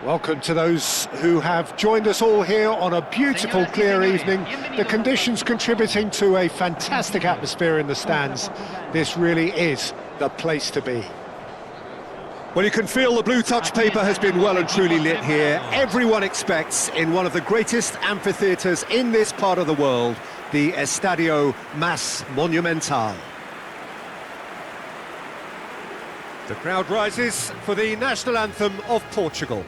Welcome to those who have joined us all here on a beautiful, clear evening. The conditions contributing to a fantastic atmosphere in the stands. This really is the place to be. Well, you can feel the blue touch paper has been well and truly lit here. Everyone expects, in one of the greatest amphitheatres in this part of the world, the Estadio Mas Monumental. The crowd rises for the national anthem of Portugal.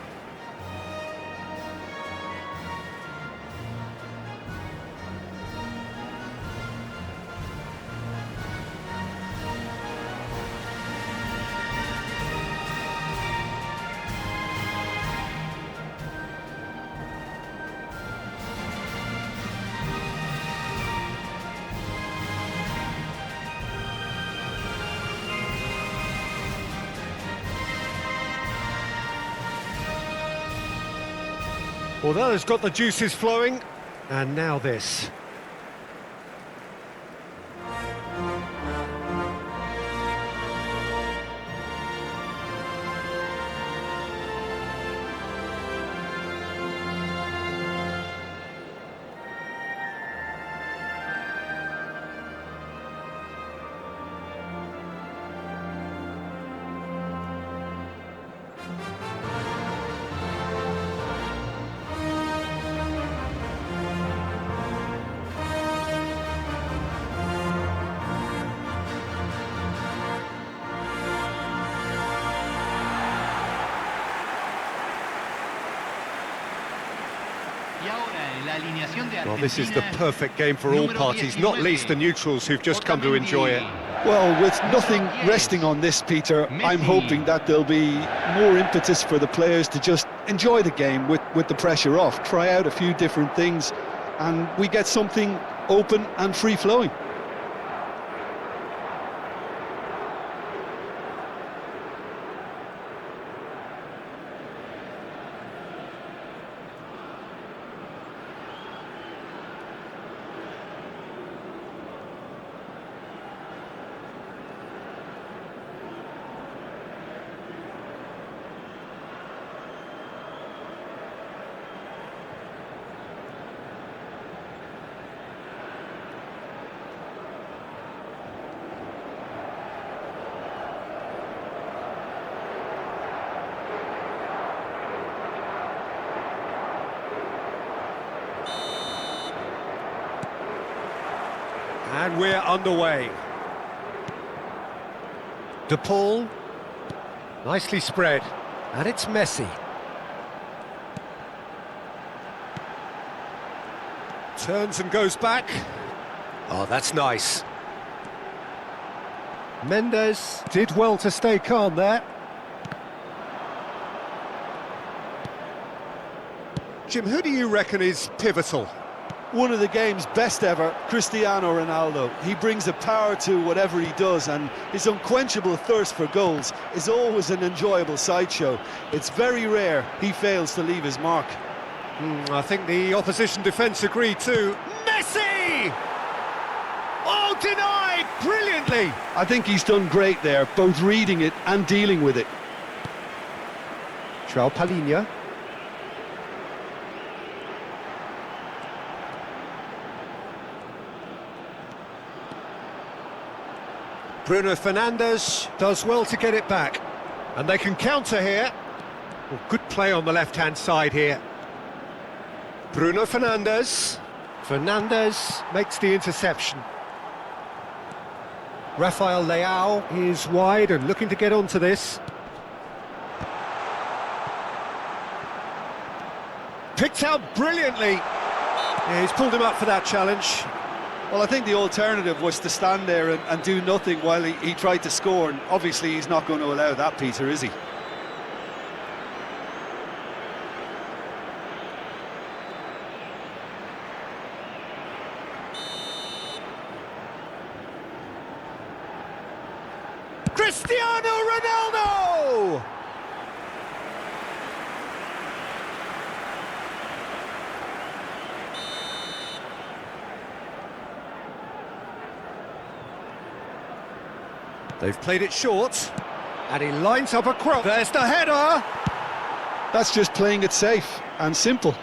Well, that has got the juices flowing, and now this. Well, this is the perfect game for all parties, not least the neutrals who've just come to enjoy it. Well, with nothing resting on this, Peter, I'm hoping that there'll be more impetus for the players to just enjoy the game with the pressure off, try out a few different things, and we get something open and free-flowing. And we're underway. De Paul, nicely spread, and it's Messi. Turns and goes back. Oh, that's nice. Mendes did well to stay calm there. Jim, who do you reckon is pivotal? One of the game's best ever, Cristiano Ronaldo. He brings a power to whatever he does, and his unquenchable thirst for goals is always an enjoyable sideshow. It's very rare he fails to leave his mark. I think the opposition defence agree too. Messi! Oh, denied brilliantly! I think he's done great there, both reading it and dealing with it. João Palhinha. Bruno Fernandes does well to get it back. And they can counter here. Well, good play on the left-hand side here. Bruno Fernandes. Fernandes makes the interception. Rafael Leao is wide and looking to get onto this. Picked out brilliantly. Yeah, he's pulled him up for that challenge. Well, I think the alternative was to stand there and do nothing while he tried to score, and obviously he's not going to allow that, Peter, is he? Cristiano Ronaldo! They've played it short, and he lines up a cross. There's the header! That's just playing it safe and simple.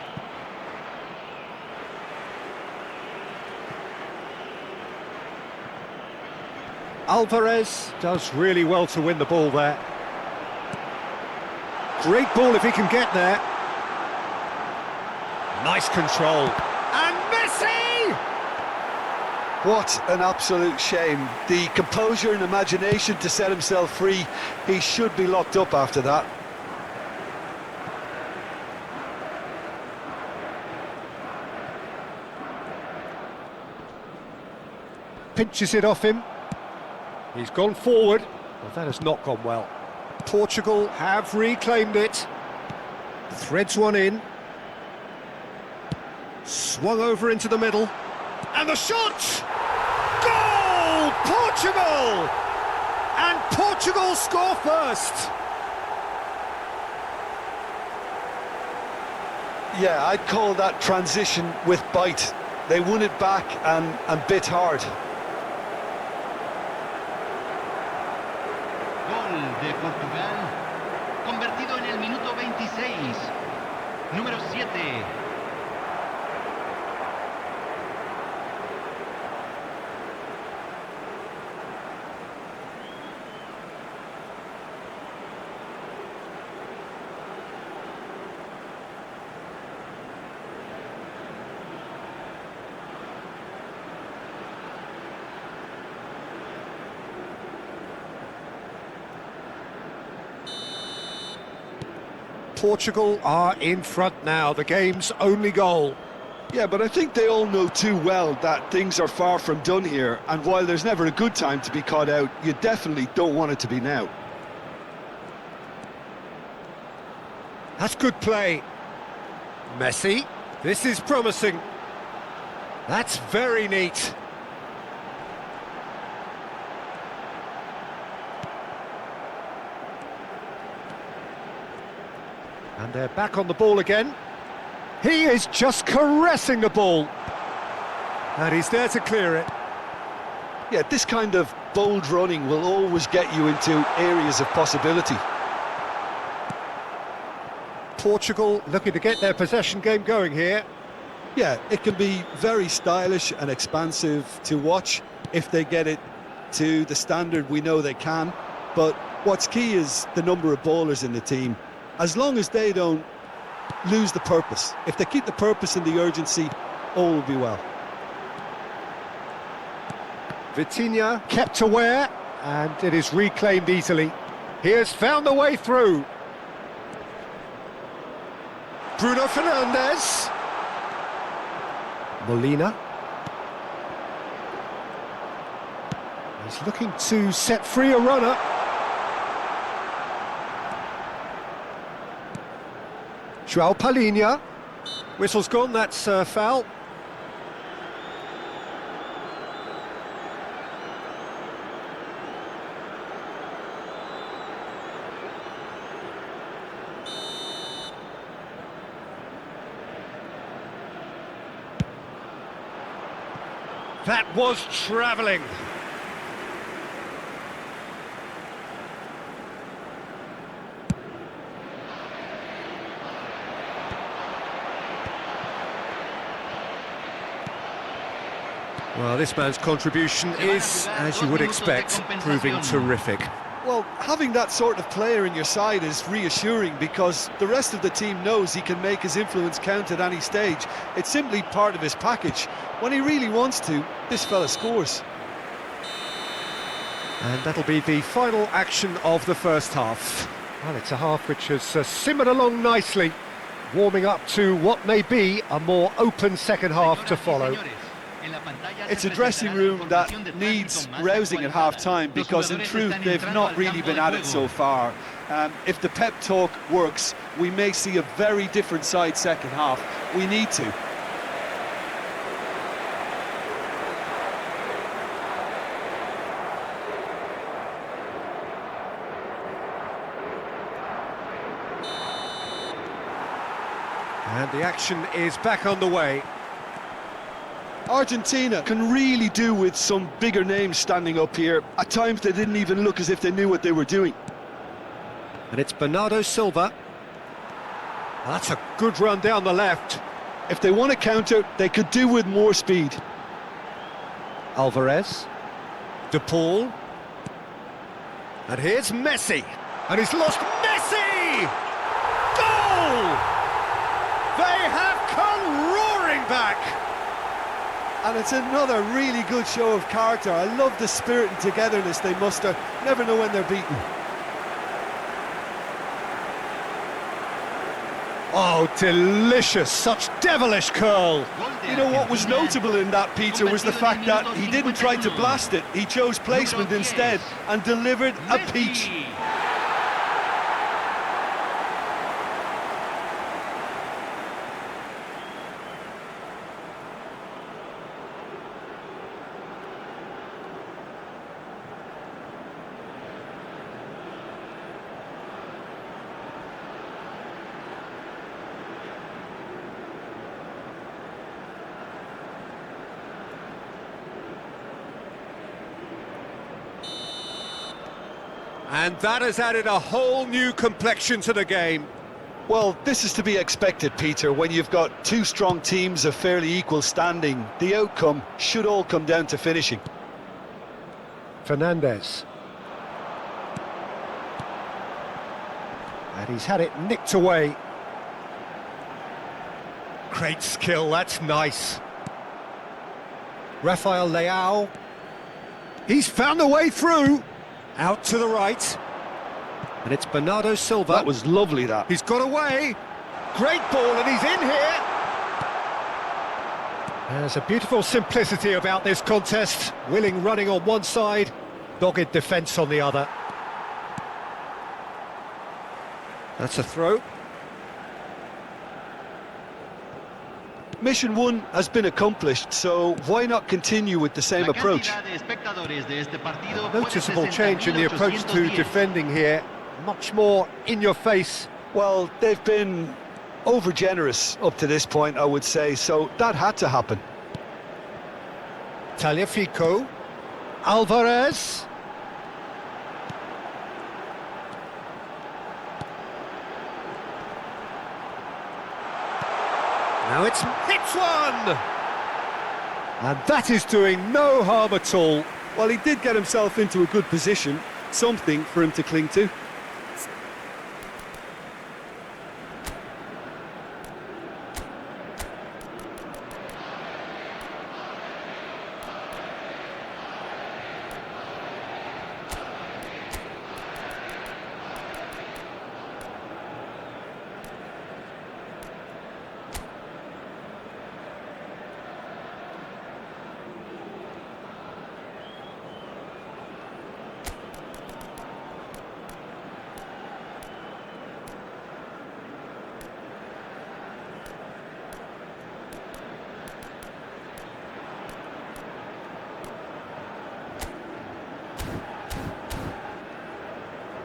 Alvarez does really well to win the ball there. Great ball if he can get there. Nice control. And Messi! What an absolute shame. The composure and imagination to set himself free. He should be locked up after that. Pinches it off him. He's gone forward. Well, that has not gone well. Portugal have reclaimed it. Threads one in. Swung over into the middle. And the shot! Goal! Portugal! And Portugal score first. Yeah, I'd call that transition with bite. They won it back and bit hard. Gol de Portugal, convertido en el minuto 26, número 7. Portugal are in front now, the game's only goal. Yeah, but I think they all know too well that things are far from done here, and while there's never a good time to be caught out, you definitely don't want it to be now. That's good play. Messi, this is promising. That's very neat. And they're back on the ball again. He is just caressing the ball. And he's there to clear it. Yeah, this kind of bold running will always get you into areas of possibility. Portugal looking to get their possession game going here. Yeah, it can be very stylish and expansive to watch if they get it to the standard we know they can. But what's key is the number of ballers in the team. As long as they don't lose the purpose. If they keep the purpose and the urgency, all will be well. Vitinha kept aware, and it is reclaimed easily. He has found the way through. Bruno Fernandes. Molina. He's looking to set free a runner. João Palhinha. Whistle's gone, that's foul. That was travelling. Well, this man's contribution is, as you would expect, proving terrific. Well, having that sort of player in your side is reassuring because the rest of the team knows he can make his influence count at any stage. It's simply part of his package. When he really wants to, this fella scores. And that'll be the final action of the first half. Well, it's a half which has simmered along nicely, warming up to what may be a more open second half to follow. It's a dressing room that needs rousing at half-time because in truth they've not really been at it so far. If the pep talk works, we may see a very different side second half. We need to. And the action is back on the way. Argentina can really do with some bigger names standing up here. At times they didn't even look as if they knew what they were doing. And it's Bernardo Silva. That's a good run down the left. If they want to counter, they could do with more speed. Alvarez. De Paul. And here's Messi. And he's lost Messi! Goal! They have come roaring back. And it's another really good show of character. I love the spirit and togetherness they muster. Never know when they're beaten. Oh, delicious. Such devilish curl. You know what was notable in that, Peter, was the fact that he didn't try to blast it. He chose placement instead and delivered a peach. And that has added a whole new complexion to the game. Well, this is to be expected, Peter, when you've got two strong teams of fairly equal standing. The outcome should all come down to finishing. Fernandez. And he's had it nicked away. Great skill, that's nice. Rafael Leao. He's found a way through. Out to the right. And it's Bernardo Silva. That was lovely, that. He's got away. Great ball, and he's in here. There's a beautiful simplicity about this contest. Willing running on one side, dogged defence on the other. That's a throw. Mission 1 has been accomplished, so why not continue with the same approach? Noticeable change in the approach to defending here. Much more in your face. Well, they've been over-generous up to this point, I would say, so that had to happen. Tagliafico. Alvarez. Now it's hits one! And that is doing no harm at all. Well, he did get himself into a good position, something for him to cling to.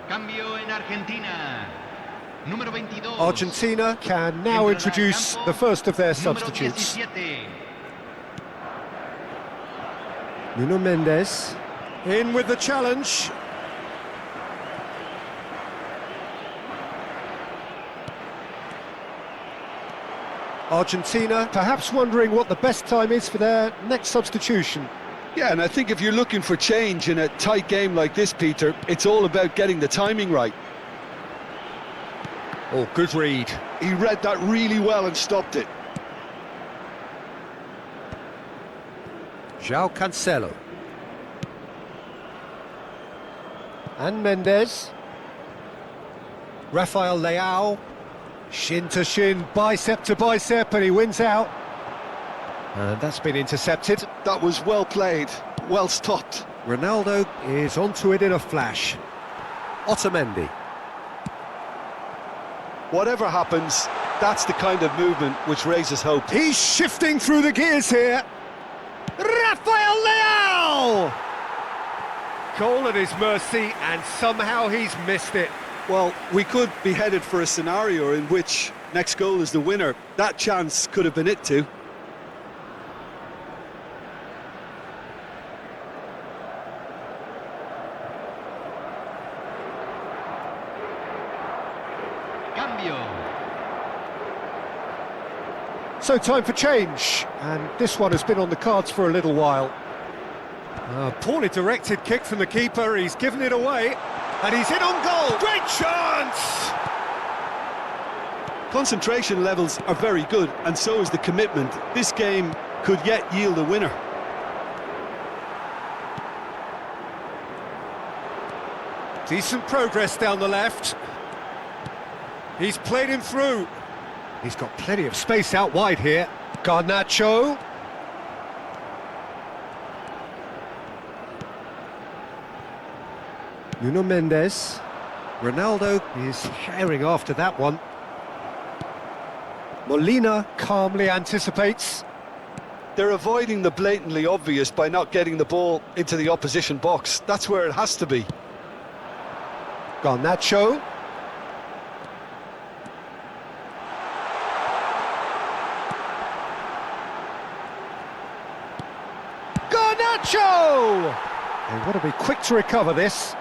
Cambio en Argentina. Número 22. Argentina can now introduce the first of their substitutes. 17. Nuno Mendes. In with the challenge. Argentina perhaps wondering what the best time is for their next substitution. Yeah, and I think if you're looking for change in a tight game like this, Peter, it's all about getting the timing right. Oh, good read. He read that really well and stopped it. João Cancelo. And Mendes. Rafael Leao. Shin to shin, bicep to bicep, and he wins out. And that's been intercepted. That was well played, well stopped. Ronaldo is onto it in a flash. Otamendi. Whatever happens, that's the kind of movement which raises hope. He's shifting through the gears here. Rafael Leao! Goal at his mercy, and somehow he's missed it. Well, we could be headed for a scenario in which next goal is the winner. That chance could have been it too. So time for change, and this one has been on the cards for a little while. Poorly directed kick from the keeper, he's given it away, and he's in on goal. Great chance! Concentration levels are very good, and so is the commitment. This game could yet yield a winner. Decent progress down the left. He's played him through. He's got plenty of space out wide here. Garnacho. Nuno Mendes. Ronaldo is sharing after that one. Molina calmly anticipates. They're avoiding the blatantly obvious by not getting the ball into the opposition box. That's where it has to be. Garnacho. Garnacho! They want to be quick to recover this.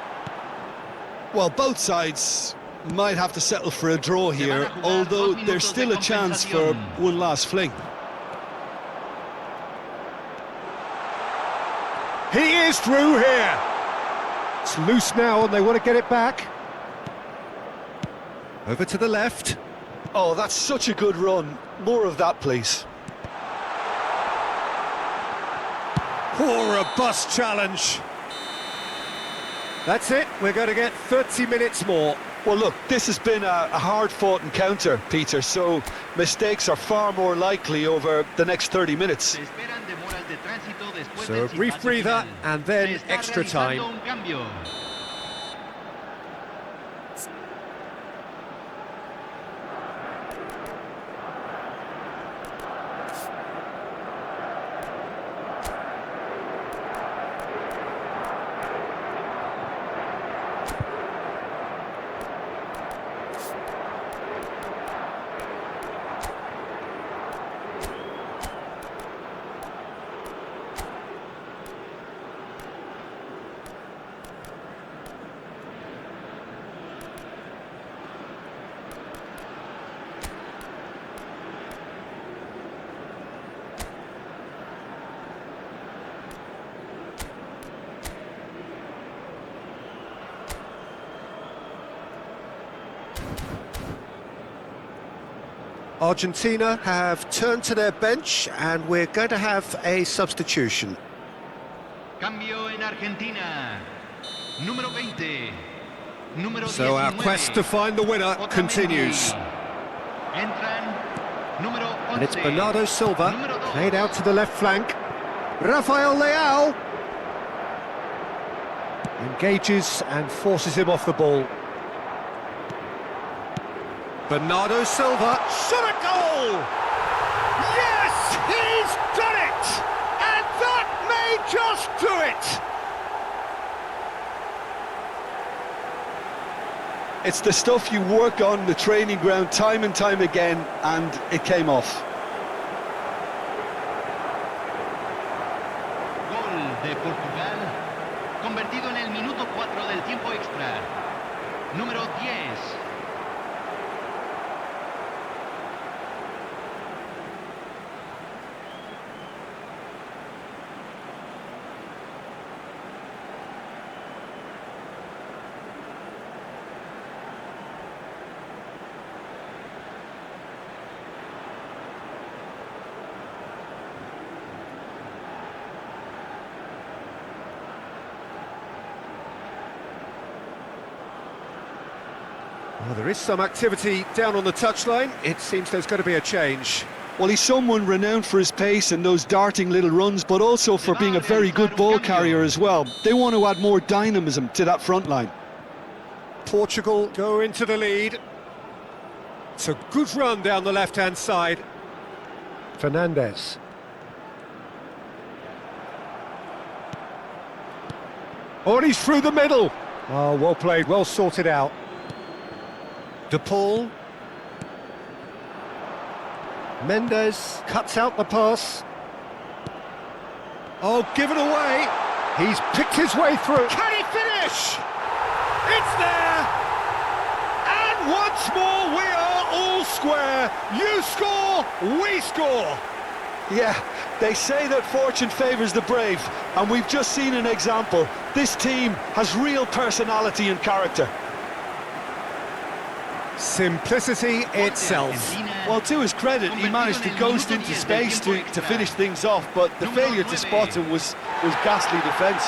Well, both sides might have to settle for a draw here, although there's still a chance for one last fling. He is through here. It's loose now and they want to get it back. Over to the left. Oh, that's such a good run. More of that, please. Poor robust challenge. That's it, we're going to get 30 minutes more. Well, look, this has been a hard-fought encounter, Peter, so mistakes are far more likely over the next 30 minutes. So a brief breather and then extra time. Argentina have turned to their bench and we're going to have a substitution. Cambio en Argentina. Número 20. Número So our 19. quest to find the winner Otamendi. continues. Entran. Número 11. And it's Bernardo Silva, Número 2. played out to the left flank. Rafael Leao engages and forces him off the ball. Bernardo Silva, shot a goal! Yes, he's done it! And that may just do it! It's the stuff you work on the training ground time and time again, and it came off. Gol de Portugal, convertido en el minuto 4 del tiempo extra. Número 10. Well, there is some activity down on the touchline. It seems there's going to be a change. Well, he's someone renowned for his pace and those darting little runs, but also for being a very good ball carrier as well. They want to add more dynamism to that front line. Portugal go into the lead. It's a good run down the left-hand side. Fernandes. Oh, and he's through the middle. Oh, well played, well sorted out. De Paul. Mendes cuts out the pass. Oh, given away. He's picked his way through. Can he finish? It's there! And once more we are all square, you score, we score. Yeah, they say that fortune favours the brave, and we've just seen an example. This team has real personality and character. Simplicity itself. Well, to his credit, he managed to ghost into space to finish things off, but the failure to spot him was ghastly defence.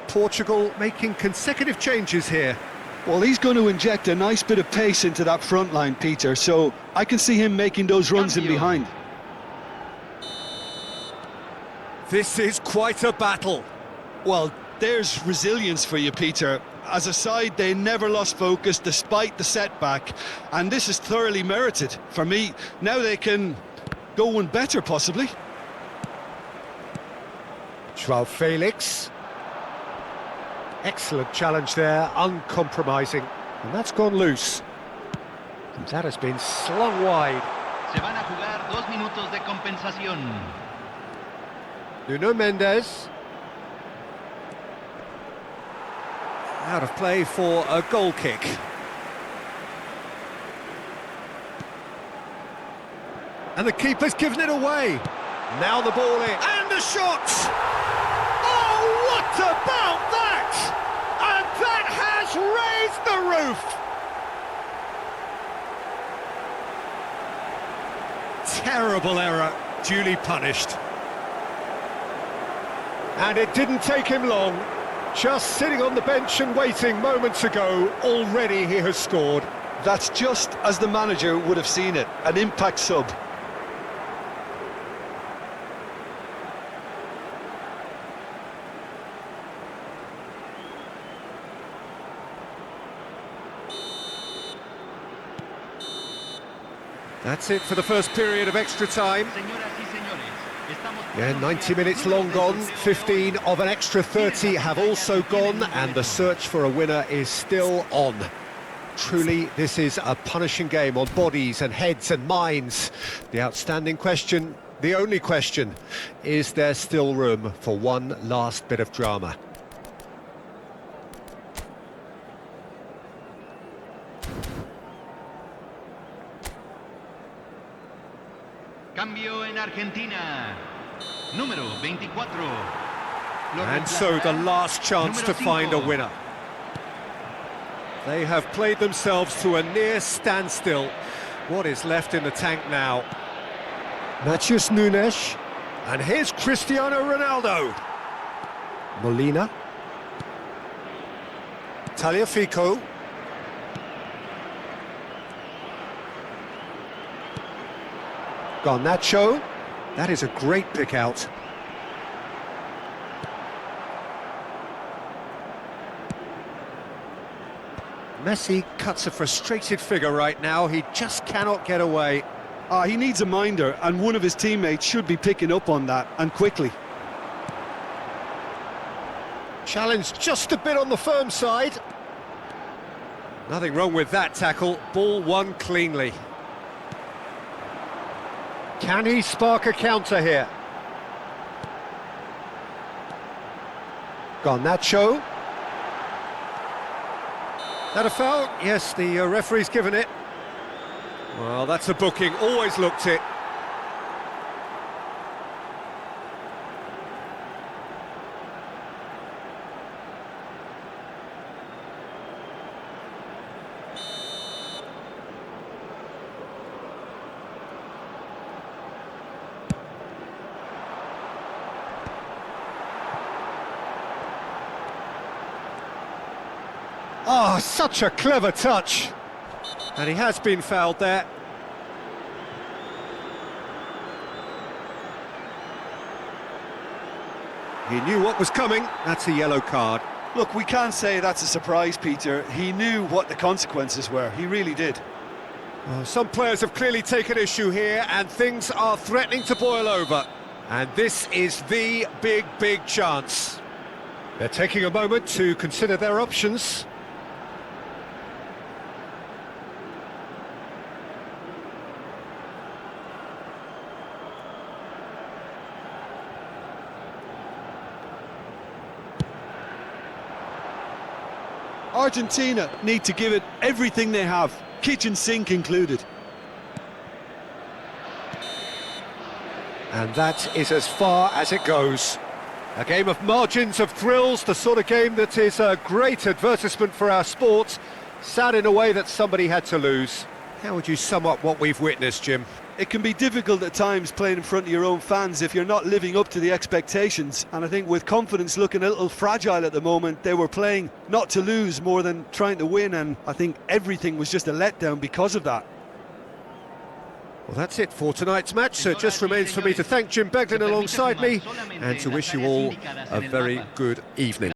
Portugal making consecutive changes here. Well, he's going to inject a nice bit of pace into that front line, Peter, so I can see him making those runs in behind. This is quite a battle. Well, there's resilience for you, Peter. As a side, they never lost focus despite the setback, and this is thoroughly merited. For me, now they can go one better, possibly. Joao Felix. Excellent challenge there, uncompromising. And that's gone loose. And that has been slung wide. Se van a jugar 2 minutos de compensación. Nuno Mendes. Out of play for a goal kick. And the keeper's given it away. Now the ball in. And the shot! Oh, what about that? And that has raised the roof! Terrible error, duly punished. And it didn't take him long. Just sitting on the bench and waiting moments ago, already he has scored. That's just as the manager would have seen it, an impact sub. That's it for the first period of extra time. Yeah, 90 minutes long gone, 15 of an extra 30 have also gone, and the search for a winner is still on. Truly, this is a punishing game on bodies and heads and minds. The outstanding question, the only question, is there still room for one last bit of drama? Cambio en Argentina. Número 24. And so the last chance to find a winner. They have played themselves to a near standstill. What is left in the tank now? Matheus Nunes. And here's Cristiano Ronaldo. Molina. Tagliafico. Garnacho. That is a great pick out. Messi cuts a frustrated figure right now. He just cannot get away. He needs a minder, and one of his teammates should be picking up on that, and quickly. Challenge just a bit on the firm side. Nothing wrong with that tackle. Ball won cleanly. Can he spark a counter here? Garnacho. That a foul? Yes, the referee's given it. Well, that's a booking. Always looked it. Oh, such a clever touch. And he has been fouled there. He knew what was coming. That's a yellow card. Look, we can't say that's a surprise, Peter. He knew what the consequences were. He really did. Some players have clearly taken issue here, and things are threatening to boil over. And this is the big chance. They're taking a moment to consider their options. Argentina need to give it everything they have, kitchen sink included. And that is as far as it goes. A game of margins of thrills, the sort of game that is a great advertisement for our sport. Sad in a way that somebody had to lose. How would you sum up what we've witnessed, Jim? It can be difficult at times playing in front of your own fans if you're not living up to the expectations. And I think with confidence looking a little fragile at the moment, they were playing not to lose more than trying to win. And I think everything was just a letdown because of that. Well, that's it for tonight's match, so it just remains for me to thank Jim Beglin alongside me and to wish you all a very good evening.